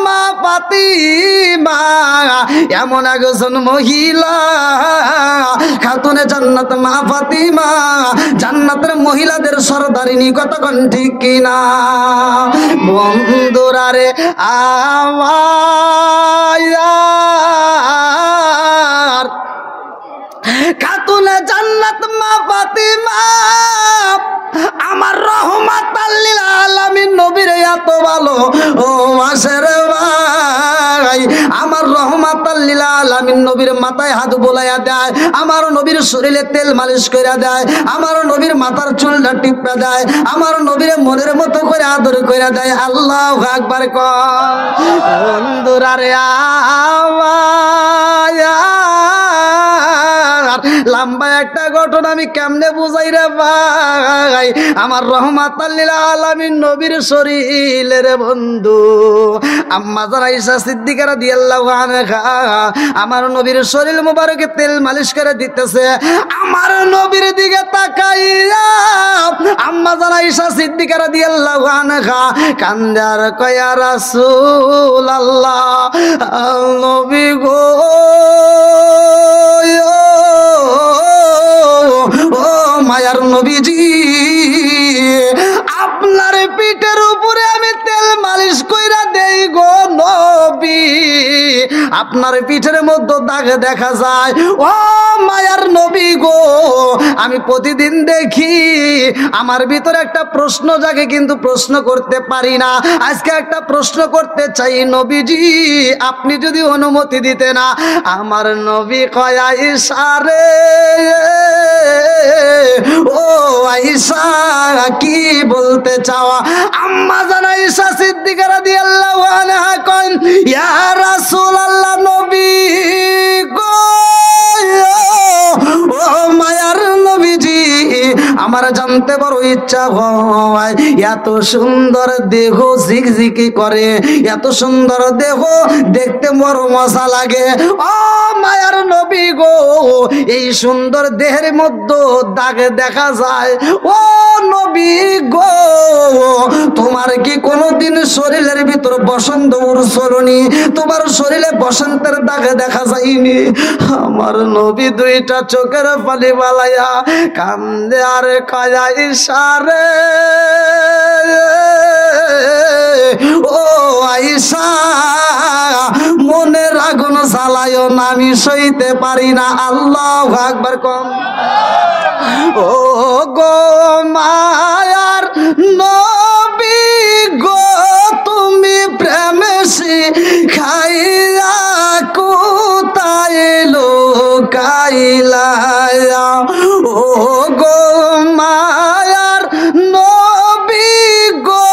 মা ফাতিমা এমন একজন মহিলা, খাতুনে জান্নাত মা ফাতিমা জান্নাতের মহিলাদের সরদারিনী, কতক্ষণ ঠিক কিনা? বন্ধুরা রে আমার খাতুনে জান্নাত মা ফাতিমা আমার রহমাতাল লিল আলামিন নবীর এত ভালো ও মাসের ভাই, আমার রহমাতাল লিল আলামিন নবীর মাথায় হাত বোলাইয়া দেয়, আমার নবীর শরীরে তেল মালিশ করে দেয়, আমার নবীর মাথার চুলটা টিপা দেয়, আমার নবীর মনের মতো করে আদর করে দেয়। আল্লাহু আকবার কর। বন্ধুরা রে লম্বা একটা ঘটনা আমি কেমনে বুঝাই রে ভাই, আমার রহমাতাল লিল আলামিন নবীর শরীরের বন্ধু আম্মা জান আয়েশা সিদ্দিকা রাদিয়াল্লাহু আনহা আমার নবীর শরীর মোবারকে তেল মালিশ করে দিতেছে, আমার নবীর দিকে তাকাইয়া আম্মা জান আয়েশা সিদ্দিকা রাদিয়াল্লাহু আনহা কান্দে আর কয় ইয়া রাসূলুল্লাহ, নবী গো ও মায়ার নবীজি, আপনার পিঠের উপরে আমি তেল মালিশ কইরা দেই গো নবী, আপনার পিঠের মধ্যে দাগ দেখা যায় ও মায়ার নবী গো, আমি প্রতিদিন দেখি, আমার ভিতরে একটা প্রশ্ন জাগে কিন্তু প্রশ্ন করতে পারি না, আজকে একটা প্রশ্ন করতে চাই নবীজি, আপনি যদি অনুমতি দিতে না। আমার নবী কয় আয়েশা রে ও আয়েশা কি বলতে চাওয়া? আম্মা জান আয়েশা সিদ্দিকা রাদিয়াল্লাহু আনহা কয় ইয়া রাসূলুল্লাহ, নবী গো ও মায়ার নবীজি, আমার জানতে বড় ইচ্ছা হয়, এত সুন্দর দেহ ঝিকঝিকি করে, এত সুন্দর দেহ দেখতে বড় মজা লাগে, ও মায়ার নবী গো, এই সুন্দর দেহের মধ্যে দাগ দেখা যায়, ও নবী গো, তোমার কি কোনোদিন শরীরের ভিতর বসন্ত উড়ছলনি? তোমার শরীরে বসন্তের দাগ দেখা যায়নি? আমার নবী দুইটা চোখের পানি বালাইয়া কান্দে আর কয় আয়েশা রে ও আয়েশা, মনের আগুন জ্বালায় না, আমি সইতে পারি না। আল্লাহু আকবার কম। ও গো মায়ার নবী গো, তুমি প্রেমে শিখাইয়া কোথায় লুকাইলা? ও গো মায়ার নবী গো,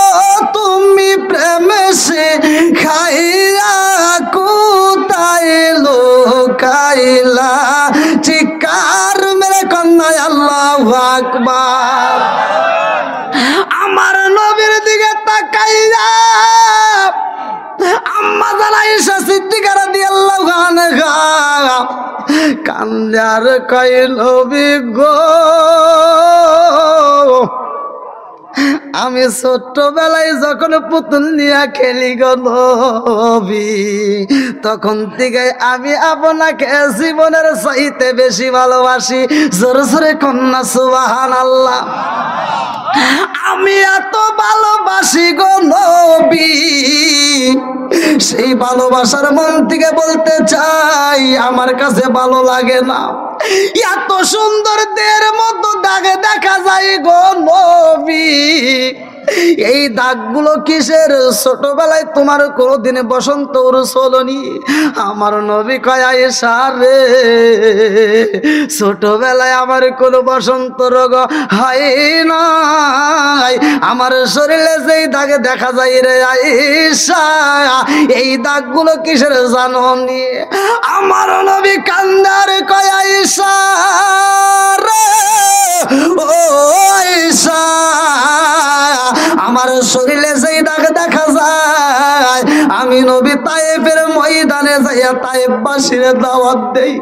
তুমি প্রেমে শিখাইয়া কোথায় লুকাইলা? চিৎকার মেরে কন্যায় আল্লাহু আকবার। আমার নবীর দিকে তাকাইয়া আম্মা জান আয়েশা সিদ্দিকা রাদিয়াল্লাহু আনহা কান্দে আর কয় নবী গো, আমি ছোট্টবেলায় যখন পুতুল নিয়ে খেলি গো নবী, তখন থেকে আমি আপনাকে জীবনের চাইতে বেশি ভালোবাসি। জোরে জোরে কন্যা সুবহানাল্লাহ। আমি এত ভালোবাসি গো নবী, সেই ভালোবাসার মন থেকে বলতে চাই আমার কাছে ভালো লাগে না, এত সুন্দর দেহের মতো দাগে দেখা যায় গো নবী, এই দাগগুলো কিসের? ছোটবেলায় তোমার কোনোদিন বসন্ত উড়ছলনি? আমার নবী কয় আয়েশা রে, ছোটবেলায় আমার কোনো বসন্ত রোগ হয় নাই, আমার শরীরে যেই দাগে দেখা যায় রে আয়েশা, এই দাগগুলো কিসের জানোনি? আমার নবী কান্দার কয় আয়েশা রে ও আয়েশা, আমার শরীরে যেই দাগ দেখা যায়, আমি নবী তায়েফের ময়দানে যাইয়া তায়েফবাসীর দাওয়াত দেই,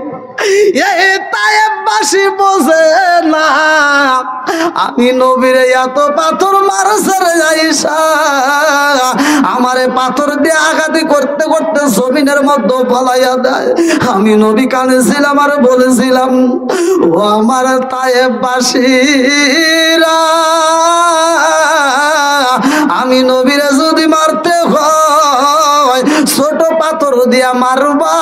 এই তায়েববাসী বোঝে না আমি নবীরে এত পাথর মারছে রে আয়েশা, আমারে পাথর দিয়ে আঘাতি করতে করতে জমিনের মধ্যে ফলাইয়া দেয়। আমি নবী কাঁদেছিলাম আর বলেছিলাম, ও আমার তায়েববাসীরা, আমি নবীরে যদি মারতে হয় ছোট পাথর দিয়া মারবা,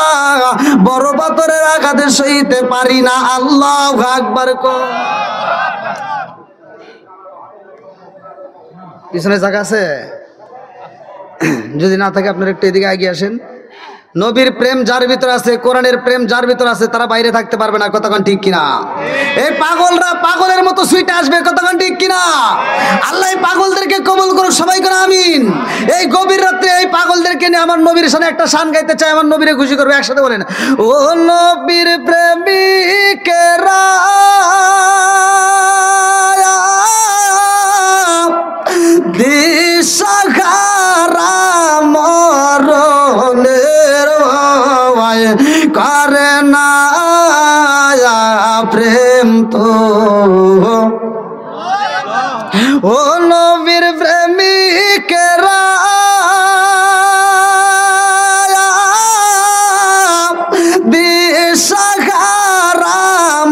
বড় পাথরের আঘাতে সইতে পারি না। আল্লাহু আকবার কর। পিছনে জায়গা আছে? যদি না থাকে আপনারা একটু এদিকে এগিয়ে আসেন। নবীর প্রেম যার ভিতর আছে, কোরআনের প্রেম যার ভিতর আছে, তারা বাইরে থাকতে পারবে না। কতক্ষণ ঠিক কিনা? এই পাগলরা পাগলের মতো সুইটে আসবে। কতক্ষণ ঠিক কিনা? আল্লাহ পাগলদেরকে কবুল করুক, সবাই করে আমিন। এই গভীর রাত্রে এই পাগলদেরকে নিয়ে আমার নবীর সামনে একটা শান গাইতে চাই, আমার নবীরে খুশি করবে। একসাথে বলেন, ও নবীর প্রেমিকেরা দিশাহারা মরণের ভয় করে না প্রেম তো, ও নবীর প্রেমিকেরা দিশাহারা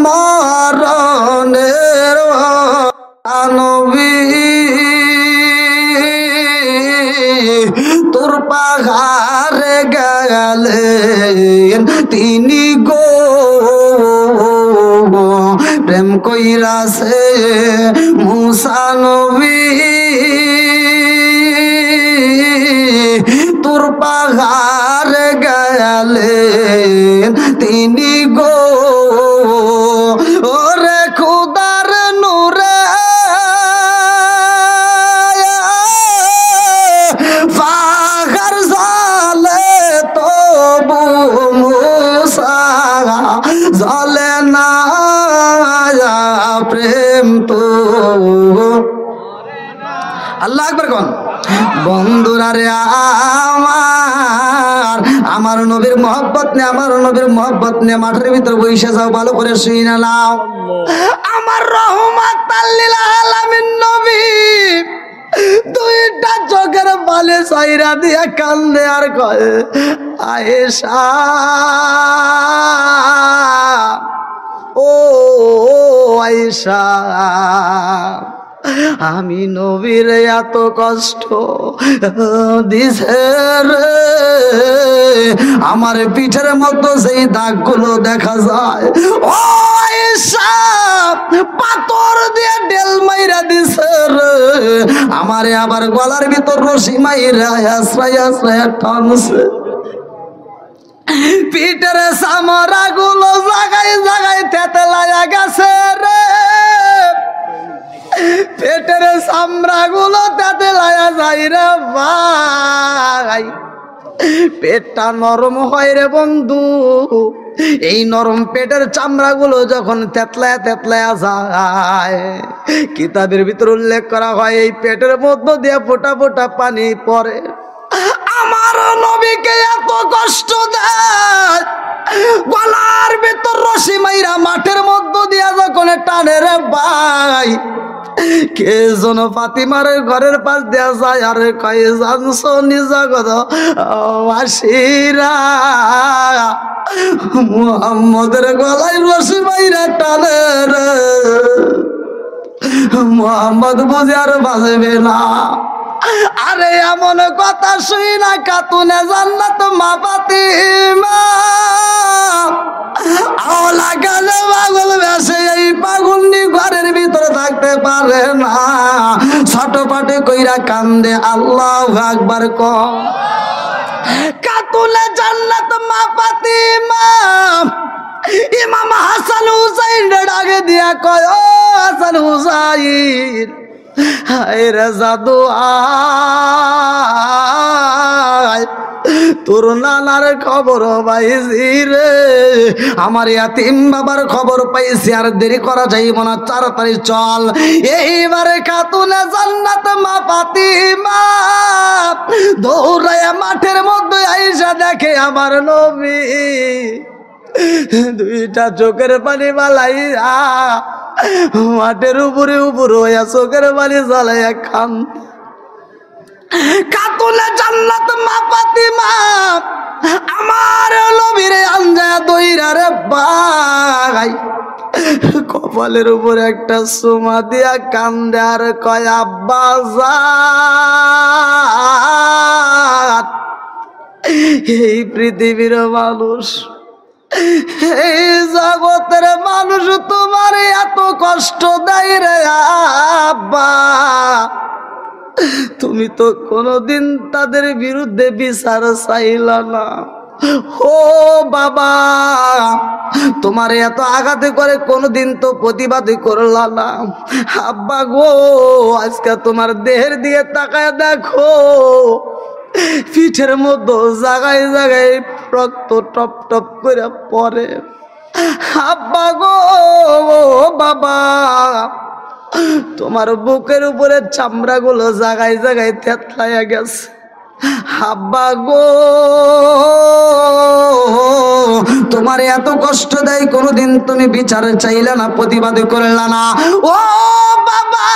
মরণের নবী তোর পাহাড়ে গেলেন তিনি গো, প্রেম কইরাছে মুসা নবী তোর পাহাড়ে গেলেন তিনি গো, ওরে খুদার নূরে পাহাড় জালে তবু মুসা জালে না প্রেম তো। আল্লাহ আকবার কোন। বন্ধুরা রে আমার নবীর মহব্বত নিয়ে, আমার নবীর মহব্বত নিয়ে মাঠের ভিতর বসে যাও, ভালো করে শুই না নাও। আমার রহমাত লিল আলামিন নবী দুইটা চোখের বালে সাইরা দিয়া কান্দে আর কয়, আয়েশা ও আয়েশা, আমি নবীর এত কষ্ট দিছে রে, আমার পিঠের মতো সেই দাগগুলো দেখা যায়। ও আয়েশা, পাথর দিয়ে ডেল মাইরা দিছে রে, আমারে আবার গলার ভিতর রশি মাইরা আশ্রয় আশ্রয় টানছে। পিঠের সামরা গুলো জাগায় জাগায় তেতলায়া গেছে রে, পেটের চামড়া গুলো তাতে লায়া যায় রে ভাই। পেটটা নরম হয় রে বন্ধু, এই নরম পেটের চামড়া গুলো যখন তেতলায়া তেতলায়া যায়, কিতাবের ভিতর উল্লেখ করা হয় এই পেটের মধ্য দিয়ে ফোঁটা ফোঁটা পানি পড়ে। আমার নবীকে এত কষ্ট দেয়, গলার ভিতর রশি মাইরা মাঠের মধ্য দিয়া যখন টানে রে ভাই, কে যেন ফাতিমার ঘরের পাশ দেয়া যায় আর কয়, জানছো নিজাগত আশিরা মুহাম্মদের গলায় রশি মাইরা টানে রে, মুহাম্মদ বুঝে আর বাজবে না। আরে এমন কথা শুই না কাতুনে জান্নাত মা ফাতিমা আওলা গেলে পাগল বেশে, এই পাগলনি ঘরের ভিতরে থাকতে পারে না, ছটপটে কইরা কান্দে। আল্লাহু আকবার কও। কাতুনে জান্নাত মা ফাতিমা ইমাম হাসান হুসাইন ডাকে দিয়া কয়, ও হাসান হুসাইন, হায় রে জাদু আয়, তোর নানার খবর পাইছি রে, আমার ইয়াতিম বাবার খবর পাইছি, আর দেরি করা যাইব না, তাড়াতাড়ি চল। এইবারে খাতুনে জান্নাত মা ফাতিমা দৌড়ায়া মাঠের মধ্যে আইসা দেখে আমার নবী দুইটা চোখের পানি বালাইয়া মাঠের উপরে হইয়া চোখের পানি জ্বালাইয়া খান খাতুনে জান্নাত মা ফাতিমা আমার নবীরে আনজায়া দইরা রে ভাই কপালের উপরে একটা সুমা দিয়া কান্দে আর কয় আব্বা জান এই পৃথিবীর মানুষ এই জগতের মানুষ তোমার এত কষ্ট দেয় রে আব্বা তুমি তো কোনোদিন তাদের বিরুদ্ধে বিচার চাইলা না ও বাবা তোমার এত আঘাতে করে কোনোদিন তো প্রতিবাদ করলা না আব্বা গো আজকে তোমার দেহের দিয়ে তাকায় দেখো পিঠের মধ্যে জায়গায় জায়গায় রক্ত টপ টপ করে পড়ে আব্বা গো বাবা তোমার বুকের উপরে চামড়া গুলো জায়গায় জায়গায় থেতলাইয়া গেছে আব্বা গো তোমার এত কষ্ট দেয় কোনোদিন তুমি বিচার চাইলে না প্রতিবাদ করলা না ও বাবা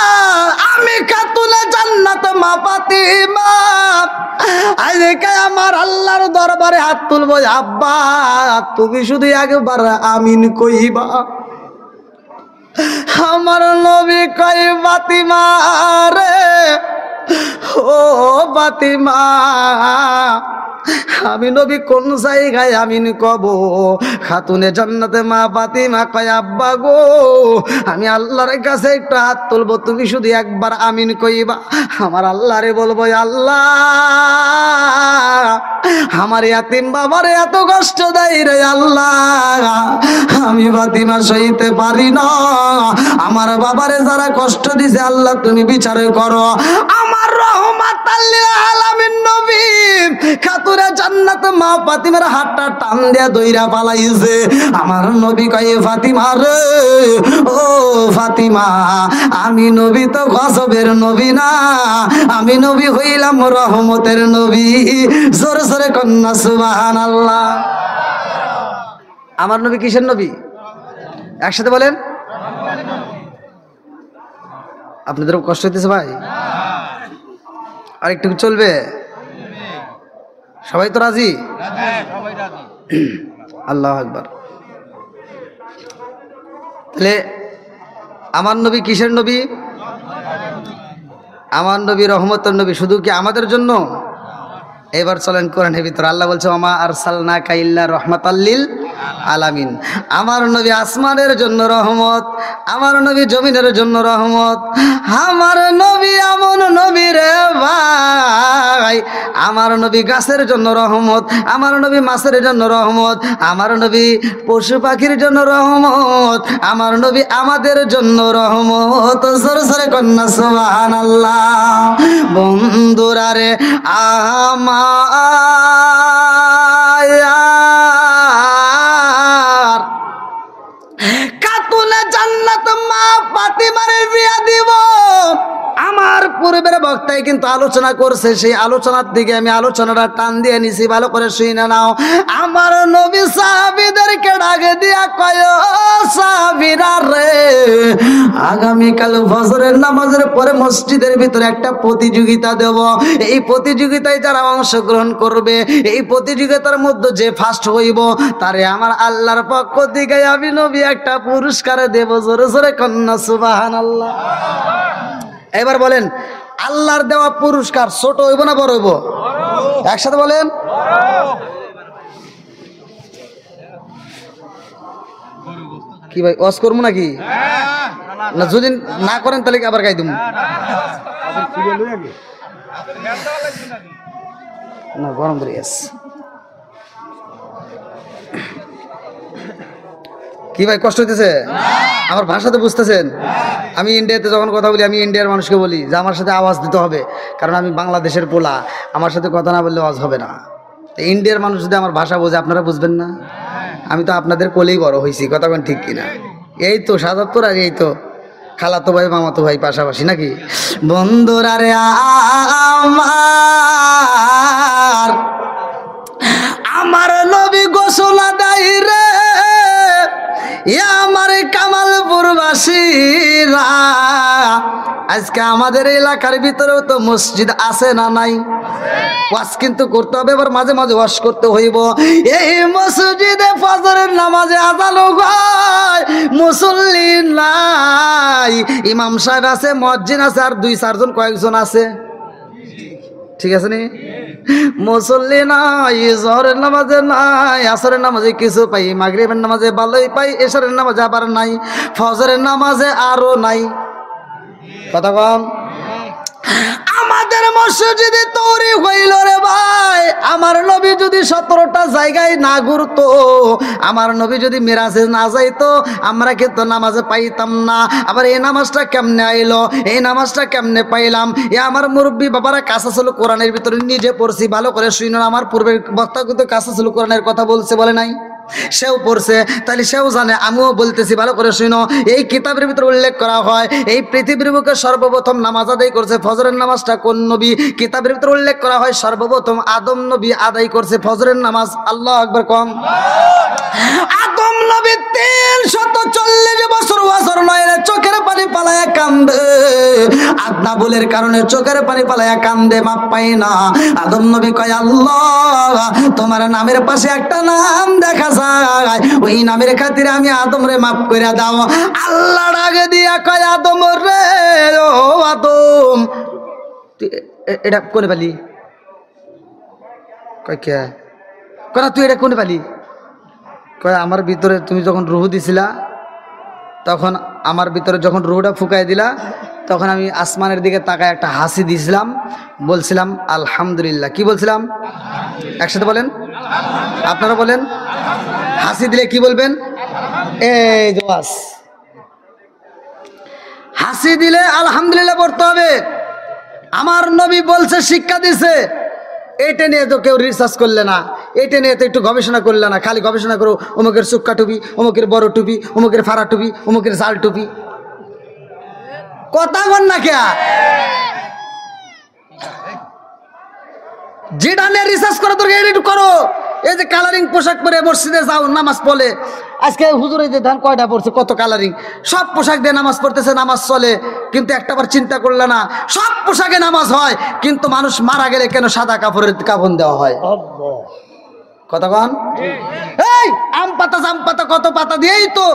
আমি খাতুনে জান্নাত মা ফাতিমা আজকে আমার আল্লাহর দরবারে হাত তুলবো আব্বা তুমি শুধু একবার আমিন কইবা আমার নবী কই ফাতিমা রে ও ফাতিমা আমি নবী কোন জায়গায় আমিন কব খাতুনে জান্নাতে মা ফাতিমা কয় আব্বা গো আমি আল্লাহর কাছে একটু হাত তুলবো তুমি শুধু একবার আমিন কইবা আমার আল্লাহরে বলবো আল্লাহ আমার ইয়াতিম বাবারে এত কষ্ট দেয় রে আল্লাহ আমি ফাতিমা সইতে পারি না আমার বাবারে যারা কষ্ট দিছে আল্লাহ তুমি বিচার করো আমার রহমাতাল লিল আলামিন নবী খাতুনে জান্নাত মা ফাতিমার হাতটা টান দিয়া দইরা পালাইছে আমার নবী কয় ফাতিমা রে ও ফাতিমা আমি নবী তো গজবের নবী না আমি নবী হইলাম রহমতের নবী জোরে জোরে কন্যা সুবহানাল্লাহ আমার নবী কিসের নবী একসাথে বলেন আপনাদের কষ্ট হইতেছে ভাই আরেকটু চলবে সবাই তো রাজি আল্লাহু আকবার তাহলে আমার নবী কিসের নবী আমার নবী রহমতের নবী শুধু কি আমাদের জন্য এবার চলেন কোরআনের ভিতর আল্লাহ বলছে ওমা আরসালনাকা ইল্লা রাহমাতাল লিল আলামিন আমার নবী আসমানের জন্য রহমত আমার নবী জমিনের জন্য রহমত আমার নবী এমন নবী রে ভাই আমার নবী গাছের জন্য রহমত আমার নবী মাছের জন্য রহমত আমার নবী পশু পাখির জন্য রহমত আমার নবী আমাদের জন্য রহমত জোরে জোরে কন্যা সুবহানাল্লাহ বন্ধুরা রে আমার খাতুনে জান্নাত মা ফাতিমার বিয়া দিব আমার পূর্বের বক্তায় কিন্তু আলোচনা করছে সেই আলোচনার দিকে আমি আলোচনাটা টান দিয়ে নিছি ভালো করে শুনে নাও আমার নবী সাহাবীদেরকে ডাক দিয়া কয় সাহাবীরা রে আগামীকাল ফজরের নামাজের পরে মসজিদের ভিতরে একটা প্রতিযোগিতা দেব এই প্রতিযোগিতায় যারা অংশগ্রহণ করবে এই প্রতিযোগিতার মধ্যে যে ফার্স্ট হইব তারে আমার আল্লাহর পক্ষ থেকে আমি নবী একটা পুরস্কার দেব জোরে জোরে কন্যা সুবহানাল্লাহ এবার বলেন আল্লাহর দেওয়া পুরস্কার ছোট হইব না বড় হইব একসাথে বলেন কি ভাই ওয়াজ করবো নাকি না যদি না করেন তাহলে আবার গাই দেবো না গরম ধরে গেছে কি ভাই কষ্ট হইতেছে আমার ভাষা তো বুঝতেছেন আমি ইন্ডিয়াতে যখন কথা বলি আমি ইন্ডিয়ার মানুষকে বলি যে আমার সাথে আওয়াজ দিতে হবে কারণ আমি বাংলাদেশের পোলা আমার সাথে কথা না বললে আওয়াজ হবে না ইন্ডিয়ার মানুষ যদি আমার ভাষা বোঝে আপনারা বুঝবেন না আমি তো আপনাদের কোলেই বড় হয়েছি কথা কোন ঠিক কিনা এই তো ৭৭ আর এই তো খালাতো ভাই মামাতো ভাই পাশাপাশি নাকি বন্ধুরা রে আমার নবী ঘোষণা দেয় রে আজকে আমাদের এলাকার ভিতরেও তো মসজিদ আছে না নাই? ওয়াজ কিন্তু করতে হবে, এবার মাঝে মাঝে ওয়াজ করতে হইব। এই মসজিদে ফজরের নামাজে আজান হয়, মুসল্লি নাই, ইমাম সাহেব আছে, মুয়াজ্জিন আছে, আর 2-4 জন কয়েকজন আছে, ঠিক আছে নি? মুসল্লি নাই, জোহরের নামাজে নাই, আসরের নামাজে কিছু পাই, মাগরিবের নামাজে ভালোই পাই, এশারের নামাজে আবার নাই, ফজরের নামাজে আরো নাই। কথা কম। আমাদের মসজিদে তৈরি হইল রে ভাই, আমার নবী যদি 17টা জায়গায় না ঘুরতো, আমার নবী যদি মিরাজে না যাইতো, আমরা কিন্তু নামাজে পাইতাম না। আবার এই নামাজটা কেমনে আইলো, এই নামাজটা কেমনে পাইলাম? এ আমার মুরব্বী বাবারা কাসাসুল কোরআনের ভিতরে নিজে পড়ছি, ভালো করে শুনো। আমার পূর্বের বক্তা কিন্তু কাসাসুল কোরআনের কথা বলছে, বলে নাই? সেও পড়ছে, তাহলে সেও জানে, আমিও বলতেছি, ভালো করে শুনো। এই কিতাবের ভিতরে উল্লেখ করা হয়, এই পৃথিবীর বুকে সর্বপ্রথম নামাজ আদায় করছে ফজরের নামাজটা কোন নবী? কিতাবের ভিতরে উল্লেখ করা হয় সর্বপ্রথম আদম নবী আদায় করছে ফজরের নামাজ। আল্লাহু আকবার কম। আদম নবী 340 বছর ওয়াজর নয়, চোখের পানি পালায়া কান্দে, আদনা বলের কারণে চোখের পানি পালায়া কান্দে, মাপ পাই না। আদম নবী কয়, আল্লাহ তোমার নামের পাশে একটা নাম দেখা যায়, ওই নামের খাতিরে আমি আদম রে মাফ করে দাও। আল্লাহ ডাকে দিয়া কয়, আদম রে, ও আদম, এটা কোনে পালি? কয় কে? কয় তুই এটা কোনে পালি? কয় আমার ভিতরে তুমি যখন রুহু দিছিলা, তখন আমার ভিতরে যখন রুহুটা ফুকাই দিলা, তখন আমি আসমানের দিকে তাকায় একটা হাসি দিয়েছিলাম, বলছিলাম আলহামদুলিল্লাহ। কি বলছিলাম? একসাথে বলেন, আপনারা বলেন। হাসি দিলে কি বলবেন? এই জোয়াস, হাসি দিলে আলহামদুলিল্লাহ পড়তে হবে। আমার নবী বলছে, শিক্ষা দিছে। এটা নিয়ে তো কেউ রিসার্চ করলে না, এটা নিয়ে তো একটু গবেষণা করলে না, খালি গবেষণা করো অমুকের চুক্কা টুপি, অমুকের বড় টুপি, অমুকের ফাড়া টুপি, অমুকের জাল টুপি। কথা বল না কে? যেটা নিয়ে রিসার্চ করা দরকার এটা করো। এই যে কালারিং পোশাক পরে মসজিদে যাও, নামাজ পড়ে, আজকে হুজুরে যে ধান কয়টা পড়ছে, কত কালারিং, সব পোশাক দিয়ে নামাজ পড়তেছে, নামাজ চলে, কিন্তু একটাবার চিন্তা করলে না, সব পোশাকে নামাজ হয়, কিন্তু মানুষ মারা গেলে কেন সাদা কাপড়ের কাফন দেওয়া হয়? কথা কন। এই আম পাতা জাম পাতা কত পাতা দিয়েই তো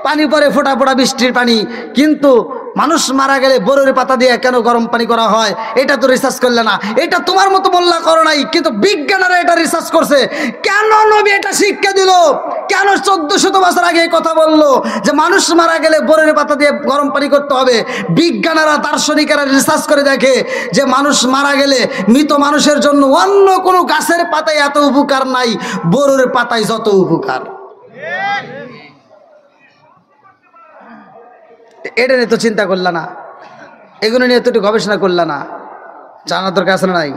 পানি পরে, ফোটা ফোটা বৃষ্টির পানি, কিন্তু মানুষ মারা গেলে বরুর পাতা দিয়ে কেন গরম পানি করা হয়? এটা তো রিসার্চ করলে না। এটা তোমার মতো বললা করো নাই, কিন্তু বিজ্ঞানীরা এটা রিসার্চ করছে। কেন নবী এটা শিক্ষা দিল? কেন 1400 বছর আগে এই কথা বললো যে মানুষ মারা গেলে বরুর পাতা দিয়ে গরম পানি করতে হবে? বিজ্ঞানীরা, দার্শনিকেরা রিসার্চ করে দেখে যে মানুষ মারা গেলে মৃত মানুষের জন্য অন্য কোনো গাছের পাতায় এত উপকার নাই, বরুর পাতায় যত উপকার। এটা নিয়ে তো চিন্তা করলা না, এগুলো নিয়ে তো একটু গবেষণা করলা না, জানার দরকার আছে না নাই?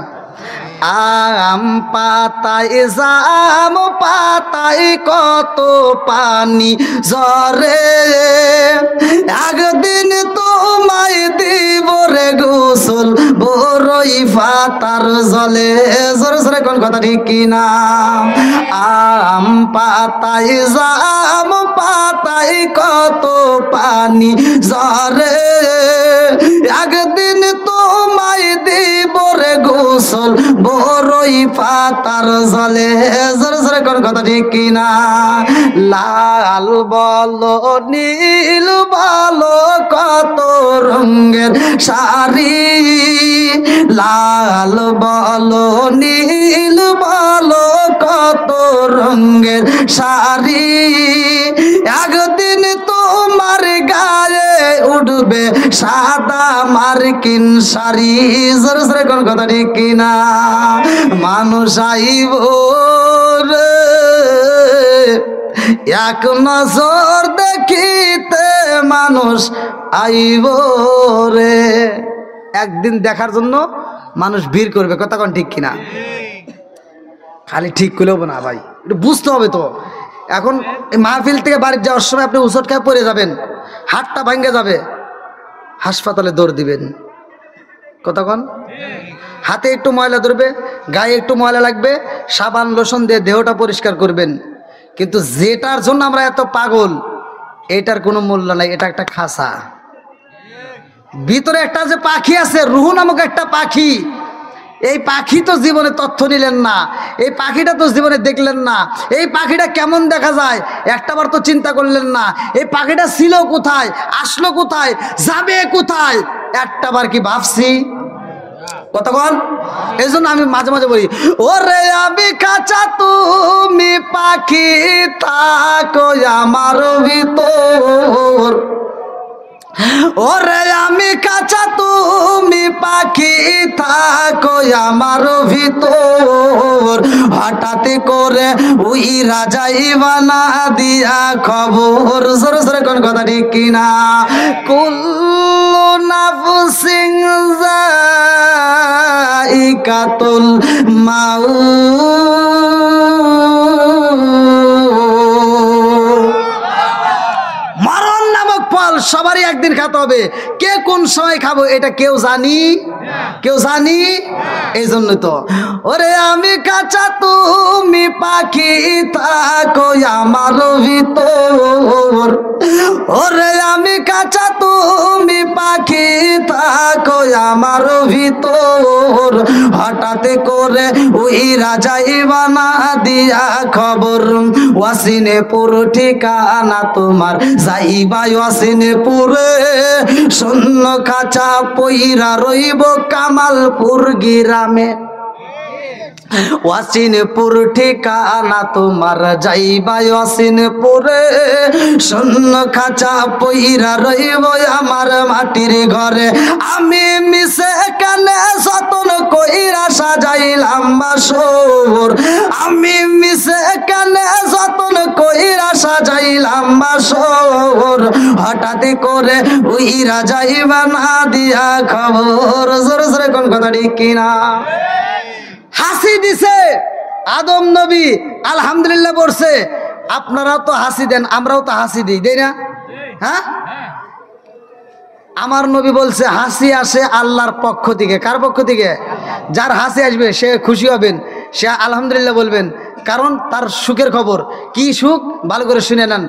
আম পাতায় জাম পাতায় কত পানি ঝরে, একদিন তোমায় দিব রে গোসল বরই পাতার জলে। জোরে জোরে কোন কথা ঠিক কিনা? আম পাতায় জাম পাতায় কত পানি ঝরে, একদিন তোমায় দিব রে গোসল বরই পাতার জলে। জোরে জোরে কোন কথা ঠিক কিনা? লাল বলো নীল বলো কত রঙের শাড়ি, লাল বলো নীল বলো কত রঙের শাড়ি, একদিন তোমার গায়ে উঠবে সাদা মার্কিন শাড়ি। জোরে জোরে কোন কথা ঠিক কিনা? মানুষ আইব রে এক নজর দেখিতে, মানুষ আইব রে, একদিন দেখার জন্য মানুষ ভিড় করবে। কথা কোন ঠিক কিনা? খালি ঠিক করলেও না ভাই, একটু বুঝতে হবে তো। এখন মাহফিল থেকে বাড়ি যাওয়ার সময় আপনি উচট খায় পড়ে যাবেন, হাতটা ভাঙ্গে যাবে, হাসপাতালে দৌড় দিবেন। কথা কন। হাতে একটু ময়লা ধরবে, গায়ে একটু ময়লা লাগবে, সাবান লোশন দিয়ে দেহটা পরিষ্কার করবেন। কিন্তু যেটার জন্য আমরা এত পাগল, এটার কোনো মূল্য নাই, এটা একটা খাসা। ভিতরে একটা যে পাখি আছে, রুহু নামক একটা পাখি, এই পাখি তো জীবনে তথ্য নিলেন না, এই পাখিটা তো জীবনে দেখলেন না, এই পাখিটা কেমন দেখা যায় একটাবার তো চিন্তা করলেন না, এই পাখিটা ছিল কোথায়, আসলো কোথায়, যাবে কোথায়, একটাবার কি ভাবছি? কতক্ষণ? এই জন্য আমি মাঝে মাঝে বলি, ওরে আমি কাঁচা তুমি পাখি থাকো আমার ভিতর, ওরে আমি কাঁচা তুমি পাখি থাকো আমার ভিতর, হঠাৎ করে ওই রাজাই বানা দিয়া খবর। সরে সরে কোন কথা ঠিক কিনা? কুল্লু নাফসিন যায়িকাতুল মাউত, ফল সবারই একদিন খেতে হবে, কে কোন সময় খাবো এটা কেউ জানি? কেউ জানি? এই জন্য তো ওরে আমি কাঁচা তুমি পাখি থাকো আমার ভিতর, ওরে আমি কাঁচা তুমি পাখি থাকো আমার ভিতর, হঠাৎ করে ওই রাজাই বানা দিয়া খবর, ওয়াসিনেপুর ঠিকানা তোমার, যাইবা ওয়াসিনেপুরে, শূন্য খাঁচা পইরা রইব কামালপুর গ্রামে, ওয়াসিনপুর ঠিকানা তোমার, যাইবা ওয়াসিনপুরে, শূন্য খাঁচা পইরা রইব আমার মাটির ঘরে, আমি মিশে কানে যতন কইরা সাজাইলাম বাসর, আমি মিশে কানে যতন কইরা সাজাইলাম বাসর, হঠাৎ করে ওই রাজাইবা না দিয়া খবর। জোরে জোরে কোন কথা ঠিক কিনা? হাসি দিছে আদম নবী, আলহামদুলিল্লাহ বলছে, আপনারাও তো হাসি দেন, আমরাও তো হাসি দিই, দেই না? হ্যাঁ, আমার নবী বলছে হাসি আসে আল্লাহর পক্ষ থেকে। কার পক্ষ থেকে? যার হাসি আসবে সে খুশি হবেন, সে আলহামদুলিল্লাহ বলবেন, কারণ তার সুখের খবর। কি সুখ? ভালো করে শুনে নেন।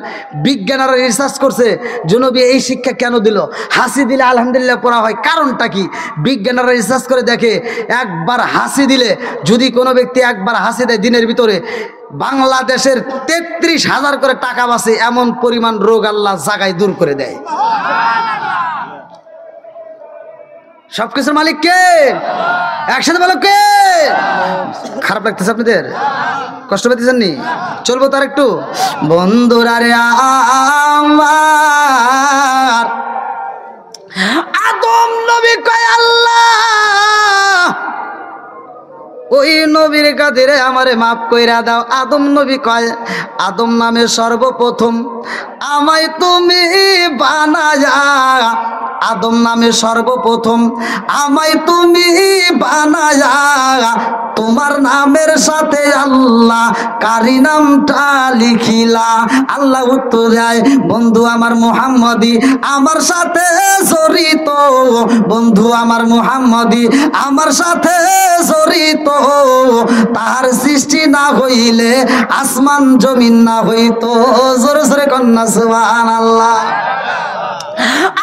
বিজ্ঞানীরা রিসার্চ করছে যে নবী এই শিক্ষা কেন দিল, হাসি দিলে আলহামদুলিল্লাহ পড়া হয়, কারণটা কি? বিজ্ঞানীরা রিসার্চ করে দেখে, একবার হাসি দিলে, যদি কোনো ব্যক্তি একবার হাসি দেয় দিনের ভিতরে, বাংলাদেশের 33,000 করে টাকা বাঁচে, এমন পরিমাণ রোগ আল্লাহ জায়গায় দূর করে দেয়। সবকিছুর মালিক কে? একসাথে বলো কে? খারাপ লাগতেছে আপনাদের? কষ্ট পেতেছেন নি? চলবো তার একটু। বন্ধুরা রে আমার, আদম নবী কয় আল্লাহ ওই নবীর কাদিরে আমারে মাফ কইরা দাও। আদম নবী কয়, আদম নামে সর্বপ্রথম আমায় তুমি বানায়া, আদম নামে সর্বপ্রথম আমায় তুমি বানায়া, তোমার নামের সাথে আল্লাহ কারি নামটা লিখিলা। আল্লাহ উত্তর দেয়, বন্ধু আমার মুহাম্মদি আমার সাথে জড়িত, বন্ধু আমার মুহাম্মদি আমার সাথে জড়িত, তার সৃষ্টি না হইলে আসমান জমিন না হইতো। জোরে জোরে কন্যা সুবহানাল্লাহ।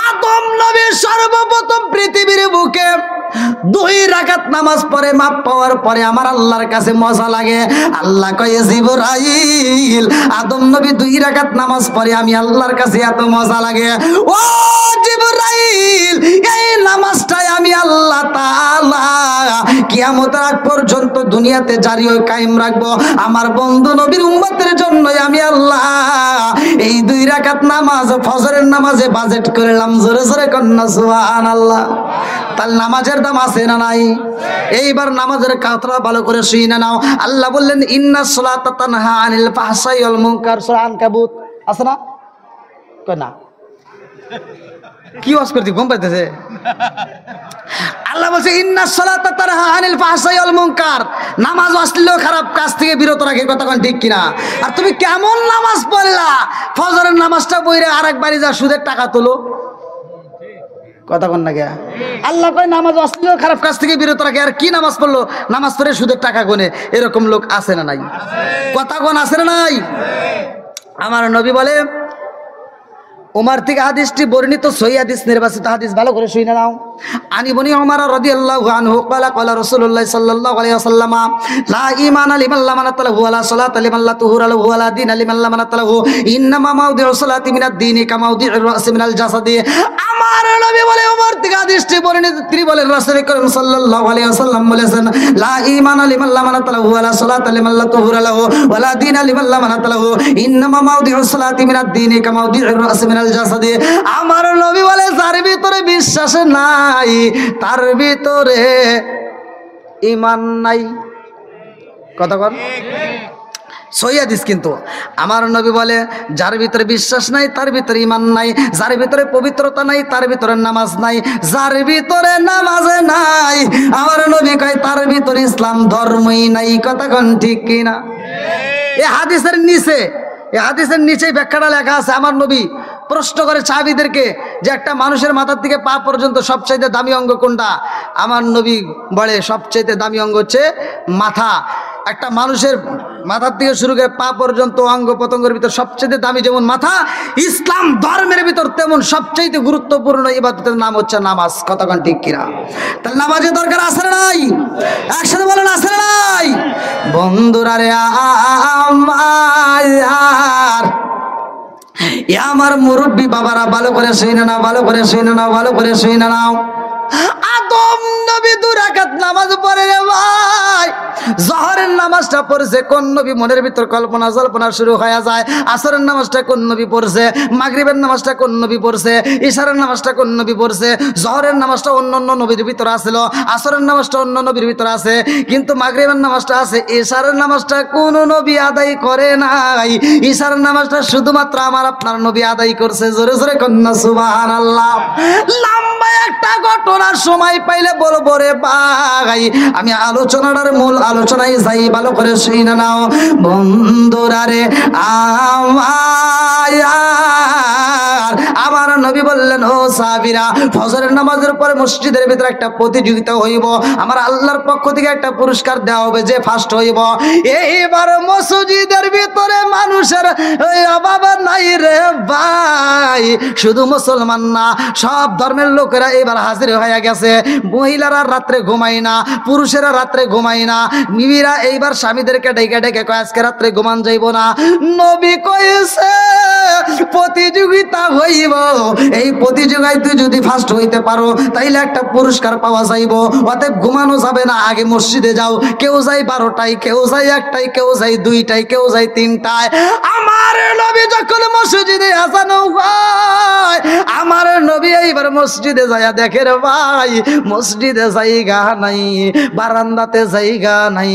আদম নবী সর্বপ্রথম পৃথিবীর বুকে 2 রাকাত নামাজ পড়ে, মাপ পাওয়ার পরে আমার আল্লাহর কাছে মজা লাগে। আল্লাহ কয়ে, জিবরাইল আদম নবী 2 রাকাত নামাজ পড়ে, আমি আল্লাহর কাছে এত মজা লাগে। ও জিবরাইল, এই নামাজটাই আমি আল্লাহ তাআলা কিয়ামতের আগ পর্যন্ত দুনিয়াতে জারি ও কায়েম রাখবো। আমার বন্ধু নবীর উম্মতের জন্য আমি আল্লাহ এই 2 রাকাত নামাজ ফজরের নামাজে বাজেট করলাম। জোরে জোরে কন্যা সুবহানাল্লাহ। তাহলে নামাজের দাম আছে না নাই? এইবার নামাজের কথা ভালো করে শুনে নাও। আল্লাহ বললেন, ইন্নাস সালাতা তানহা আনিল ফাহশাই ওয়াল মুনকার, সূরা আনকাবুত আছে না? কই না, কি ওয়াজ করতে ঘুম পাইতেছে? আল্লাহ বলছে, ইন্নাস সালাতা তানহা আনিল ফাহশাই ওয়াল মুনকার, নামাজ অশ্লীল খারাপ কাজ থেকে বিরত রাখে। কথা কোন ঠিক কিনা? আর তুমি কেমন নামাজ পড়লা? ফজরের নামাজটা পড়ে আরেকবারই যা সুদের টাকা তোলো। কথা কন না কে? আল্লাহ কয় নামাজ অশ্লীল খারাপ কাজ থেকে বিরত রাখে। আর কি নামাজ পড়লো? নামাজ পড়ে সুদের টাকা গোনে। এরকম লোক আছে না নাই? কথা কোন আছে না নাই? আমার নবী বলে, ওমর থেকে হাদিসটি বর্ণিত সহিহ হাদিস, নির্বাচিত হাদিস, ভালো করে শুনে নাও। আনি বনি ওমর রাদিয়াল্লাহু আনহু ক্বালা ক্বালা রাসূলুল্লাহ সাল্লাল্লাহু আলাইহি ওয়াসাল্লাম লা ঈমানা লিমান লা মানাতা লাহু ওয়া লা সালাতা লিমান লা তুহুরা লাহু ওয়া লা দীনা লিমান লা মানাতা লাহু ইন্নামা মাউদিউ সালাতি মিনাদ দীনি কা মাউদিউর রাসি মিনাল জাসাদি। আমার নবী বলে, ওমর থেকে হাদিসটি বর্ণিত, তিনি বলেন রাসূল করিম সাল্লাল্লাহু আলাইহি ওয়াসাল্লাম বলেছেন লা ঈমানা লিমান লা মানাতা লাহু ওয়া লা সালাতা লিমান লা তুহুরা লাহু ওয়া লা দীনা লিমান লা মানাতা লাহু ইন্নামা মাউদিউ সালাতি মিনাদ দীনি কা মাউদিউর রাসি মিনাল জাসাদি। আমার নবী বলে, যার ভিতরে বিশ্বাস নাই তার ভিতরে ঈমান নাই। কথা বল, সহিহ হাদিস। কিন্তু আমার নবী বলে, যার ভিতরে বিশ্বাস নাই তার ভিতরে ঈমান নাই, যার ভিতরে পবিত্রতা নাই তার ভিতরে নামাজ নাই, যার ভিতরে নামাজ নাই আমার নবী কয় তার ভিতরে ইসলাম ধর্মই নাই। কথা কোন ঠিক কিনা? এই হাদিসের নিচে, এই হাদিসের নিচেই ব্যাখ্যাটা লেখা আছে। আমার নবী প্রশ্ন করে সাহাবীদেরকে যে একটা মানুষের মাথার থেকে পা পর্যন্ত সবচাইতে দামি অঙ্গ কোনটা? আমার নবী বলে সবচাইতে দামি অঙ্গ হচ্ছে মাথা। একটা মানুষের মাথার থেকে শুরু করে পা পর্যন্ত অঙ্গ প্রত্যঙ্গের ভিতর সবচেয়ে দামি যেমন মাথা, ইসলাম ধর্মের ভিতর তেমন সবচেয়ে গুরুত্বপূর্ণ ইবাদতের নাম হচ্ছে নামাজ। কতক্ষণ ঠিক কিনা? তাহলে নামাজের দরকার আছে না নাই? একসাথে বলেন, আছে না নাই? বন্ধুরা রে আমার, আমার মুরব্বী বাবারা, ভালো করে শুনে নাও, ভালো করে শুনে নাও, ভালো করে শুনে নাও। আদম নবী 2 রাকাত নামাজ পড়ে রে ভাই। জহরের নামাজটা পড়ছে কোন নবী? মনের ভিতর কল্পনা জল্পনা শুরু হয়ে যায়। আসরের নামাজটা কোন নবী পড়ছে? মাগরিবের নামাজটা কোন নবী পড়ছে? ইশারের নামাজটা কোন নবী পড়ছে? জহরের নামাজটা অন্য অন্য নবীর ভিতর আছিল, আসরের নামাজটা অন্য নবীর ভিতর আছে, কিন্তু মাগরিবের নামাজটা আছে। ইশারের নামাজটা কোন নবী আদায় করে নাই, ইশারের নামাজটা শুধুমাত্র আমার আপনার নবী আদায় করছে। জোরে জোরে কন্যা সুবহানাল্লাহ। লম্বা একটা ঘটনার সময় পাইলে বলবো রে ভাই, আমি আলোচনার মূল আলোচনায় যাই, ভালো করে শুনে নাও। বন্ধুরা রে আমার নবী বললেন, ও সাহাবীরা, ফজরের নামাজের পরে মসজিদের ভিতরে একটা প্রতিযোগিতা হইব, আমার আল্লাহর পক্ষ থেকে একটা পুরস্কার দেওয়া হবে, যে ফার্স্ট হইব। এইবার মসজিদের ভিতরে মানুষের অভাব নাই রে ভাই। শুধু মুসলমান না, সব ধর্মের লোকেরা এবার হাজির হয়ে গেছে। মহিলারা রাত্রে ঘুমায় না, পুরুষেরা রাত্রে ঘুমায় না। বিবিরা এইবার স্বামীদেরকে ডেকে ডেকে কয় আজকে রাত্রে ঘুমান যাইব না। নবী কইছে প্রতিযোগিতা হইব, এই প্রতিযোগিতায় তুই যদি ফার্স্ট হইতে পারো তাইলে একটা পুরস্কার পাওয়া যাইব। অতএব ঘুমানো যাবে না, আগে মসজিদে যাও। কেউ যায় 12টায়, কেউ যায় 1টায়, কেউ যায় 2টায়, কেউ যায় 3টায়। আমার নবী যখন মসজিদে আজানো হয়, আমার নবী এইবার মসজিদে যাইয়া দেখে রে ভাই, মসজিদে জায়গা নাই, বারান্দাতে জায়গা নাই,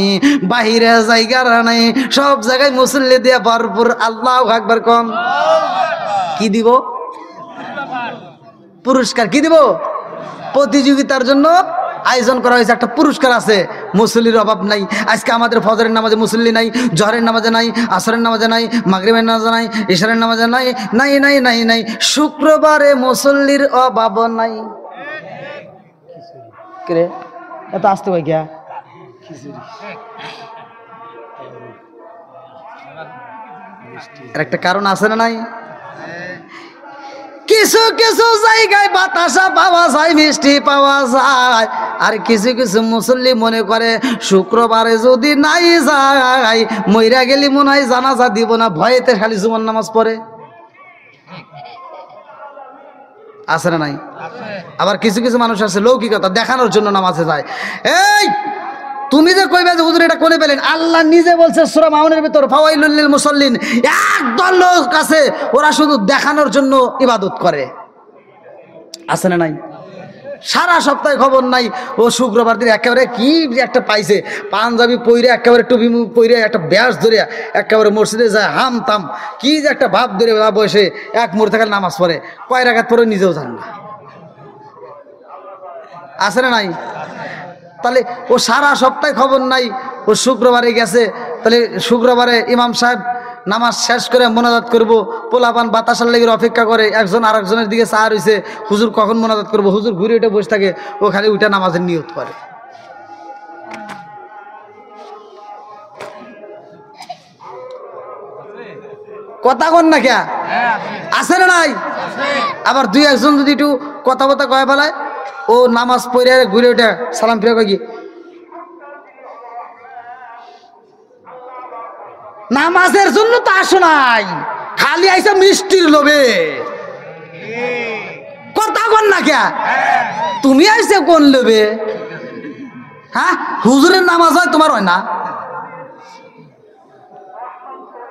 বাহিরে জায়গা নাই, সব জায়গায় মুসল্লি দিয়ে ভরপুর। আল্লাহু আকবার কোন। কি দিব? পুরস্কার। কি দিব? প্রতিযোগিতার জন্য আয়োজন করা হয়েছে, একটা পুরস্কার আছে। মুসল্লির অভাব নাই। আজকে আমাদের ফজরের নামাজে মুসল্লি নাই, জহরের নামাজে নাই, আসরের নামাজে নাই, মাগরিবের নামাজে নাই, ইশারের নামাজে নাই, নাই নাই নাই নাই। শুক্রবারে মুসল্লির অভাব নাই। কে এত আসতে ভাই গিয়া একটা কারণ আছে না নাই? কিছু কিছু জায়গায় বাতাসা পাওয়া যায়, মিষ্টি পাওয়া যায়, আর কিছু কিছু মুসল্লি মনে করে শুক্রবারে যদি নাই যায়, মইরা গেলি মনে হয় জানাজা দিব না, ভয়েতে খালি জুমার নামাজ পড়ে। আছে না নাই? আবার কিছু কিছু মানুষ আছে লৌকিকতা দেখানোর জন্য নামাজে যায়। এই তুমি যে কইবে যে হুজুর এটা কোনে পেলেন, আল্লাহ নিজে বলছে সূরা মাউনের ভিতর, ফাওয়াইলুল লিল মুসাল্লিন। একদল লোক আছে ওরা শুধু দেখানোর জন্য ইবাদত করে। আছে না নাই? সারা সপ্তাহে খবর নাই, ও শুক্রবার দিন একেবারে কি একটা পাইছে, পাঞ্জাবি পইরে একেবারে টুপি মুখ পইরে একটা ব্যাস ধরে একেবারে মসজিদে যায়, হাম তাম কি যে একটা ভাব ধরে বসে এক মুহূর্তে খালি নামাজ পড়ে, কয় রাকাত পরে নিজেও জান না। আছে না নাই? তাহলে ও সারা সপ্তাহে খবর নাই, ও শুক্রবারে গেছে, তাহলে শুক্রবারে ইমাম সাহেব নামাজ শেষ করে মোনাজাত করব, পোলাপান বাতাসার লেগে অপেক্ষা করে, একজন আর একজনের দিকে চা রয়েছে, হুজুর কখন মোনাজাত করবো, হুজুর ঘুরে উঠে বসে থাকে, ও খালি উঠে নামাজের নিয়ত করে। কথা কন না কে? আছে না নাই? আবার দুই একজন যদি একটু কথা বথা কয়ে ফেলায়, ও নামাজ পড়ে ঘুরে ওঠে সালাম ফিরে কয় কি, নামাজের জন্য তো আসো নাই, খালি আইসা মিষ্টির লোভে। কথা কন না কে, তুমি আইসে কোন লোভে? হ্যাঁ, হুজুরের নামাজ হয়, তোমার হয় না?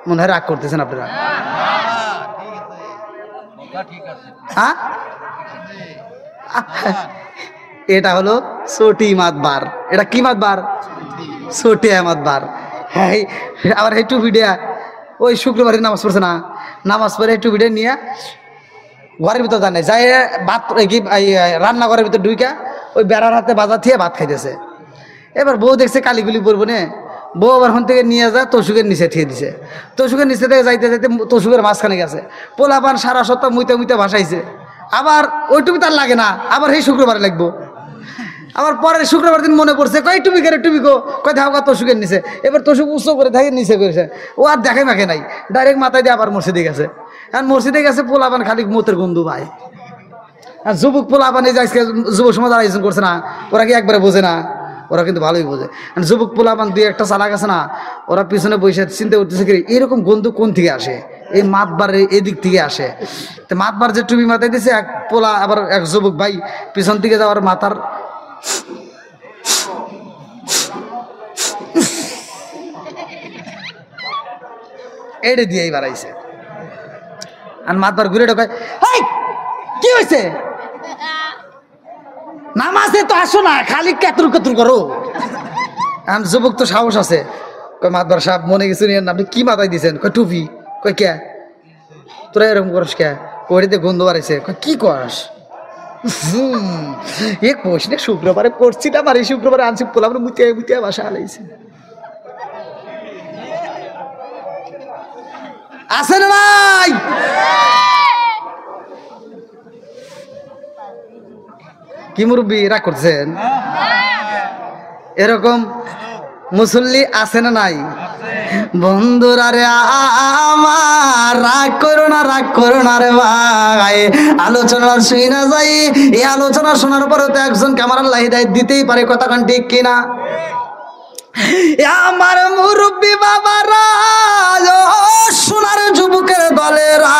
মনে হয় রাগ করতেছেন আপনারা। হ্যাঁ, এটা হলো ছোটি মাতবার। এটা কি মাতবার? ছোটি মাতবার। হ্যাঁ, আবার এই টুপিটা ওই শুক্রবারের নামাজ পড়ছে না, নামাজ পড়ে এই টুপিটা নিয়ে ঘরের ভিতর জানে যাই, ভাত কি রান্না ঘরের ভিতর ঢুইকা ওই বেড়ার হাতে বাজার থেকে ভাত খাইতেছে। এবার বউ দেখছে কালিগুলি পরবো নে, বউ আবার হন থেকে নিয়ে যায় তোষুকের নিচে থিয়ে দিছে। তোষুকের নিচে থেকে যাইতে যাইতে তোষুকের মাঝখানে গেছে, পোলাপান সারা সপ্তাহ মুইতে মুইতে ভাসাইছে। আবার ওই টুপি তার লাগে না, আবার সেই শুক্রবারে লাগবো। আবার পরের শুক্রবার দিন মনে পড়ছে, কই টুপি কেন, টুপি গো, কয় ধাওয়া তোষুকের নিচে। এবার তোষুক উৎসব করে থাকে নিচে করেছে, ও আর দেখে মাখে নাই, ডাইরেক্ট মাথায় দিয়ে আবার মসজিদে গেছে। এখন মসজিদে গেছে, পোলাপান খালি মতের গন্ধু ভাই। আর যুবক পোলাপান এই যে আজকে যুব সমাজ আয়োজন করছে না, ওরা কি একবারে বোঝে না? ওরা কিন্তু ভালোই বোঝে। যুবক পোলাপান দুই একটা চালাক আছে না, ওরা পিছনে বসে চিন্তা করতেছে কি এরকম গন্ধু কোন থেকে আসে, এই মাতবারের এদিক থেকে আসে। তো মাতবার যে টুপি মাথায় দিছে, এক পোলা আবার এক যুবক ভাই পিছন থেকে যাওয়ার মাথার এড়ে দিয়েই বাড়াইছে। আর মাতবার ঘুরে ঢোকায়, কি হয়েছে? নামাজে তো আসো না, খালি কেতুর কেতুর করো। আর যুবক তো সাহস আছে, কয় মাতবার সাহেব মনে কিছু নিয়ে আপনি কি মাথায় দিয়েছেন? কয় টুপি। কয় কে, তোরা এরকম করস কে? কড়িতে গন্ধ বাড়াইছে। কয় কি করস? এ কোশনে শুক্রবারে করছি না, বাড়ি শুক্রবারে আনছি পোলা মুতিয়া মুতিয়া বাসা আলাইছে। আছে না নাই? কি মুরব্বী রাগ করছেন? এরকম মুসল্লি আছে না নাই? বন্ধুরা রে আমার, রাগ করো না, রাগ করো না রে ভাই। আলোচনা শুই না যাই, এই আলোচনা শোনার পরেও তো একজনকে আমার আল্লাহ হিদায়াত দিতেই পারে, কথা কান ঠিক কিনা? আমার মুরব্বী বাবারা, সোনার যুবকের দলেরা,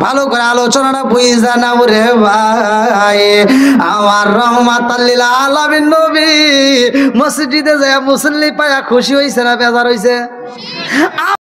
ভালো করে আলোচনাটা বুঝা নাও রে ভাই। আমার রহমাতাল লিল আলামিন নবী মসজিদে যায় মুসল্লি পায়া খুশি হইছে না বেজার হইছে?